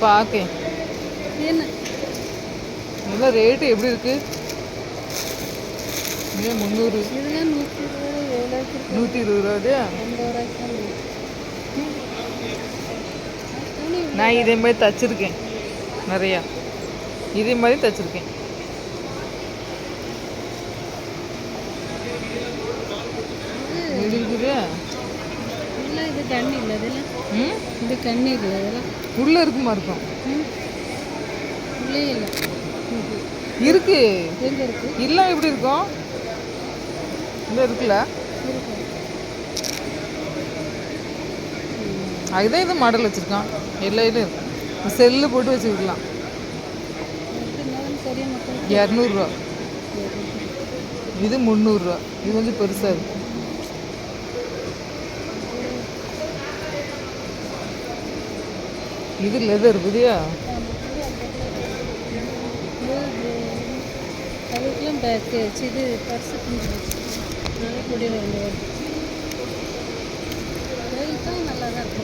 பார்க்கேன். என்ன இதெல்லாம் ரேட்டு எப்படி இருக்கு? இங்கே 300, இதெல்லாம் 120 120 ரூபாய்க்கு இருக்கு. ரூபாது. 50 ரூபாய்க்கு தான் இருக்கு. துணி நான் இதே மாதிரி தச்சிருக்கேன் நிறையா. இதே மாதிரி தச்சிருக்கேன். இது இருக்குது. இல்லை, இது கண்ணி இல்லை. இதெல்லாம் ம் இது கண்ணி இல்லை. இதெல்லாம் உள்ளே இருக்குமா இருக்கும்? உள்ளே இல்லை. இருக்கு. எங்கே இருக்கு? இல்லை எப்படி இருக்கும்? இந்த இருக்குல்ல, இருக்கு. அதுதான் இது மாடல் வச்சுருக்கான். எல்லா இதுவும் இருக்கு. செல்லு போட்டு வச்சுக்கலாம். எப்படினாலும் சரியாக மக்கள் 200 இது 300. இது கொஞ்சம் பெருசாக இருக்கு. இது லெதர் புதியா. அதுக்கெல்லாம் பேக்கு வச்சு இது பர்ஸு கொஞ்சம் நல்லா கூடிய வருது. தான் நல்லா தான் இருக்கும்.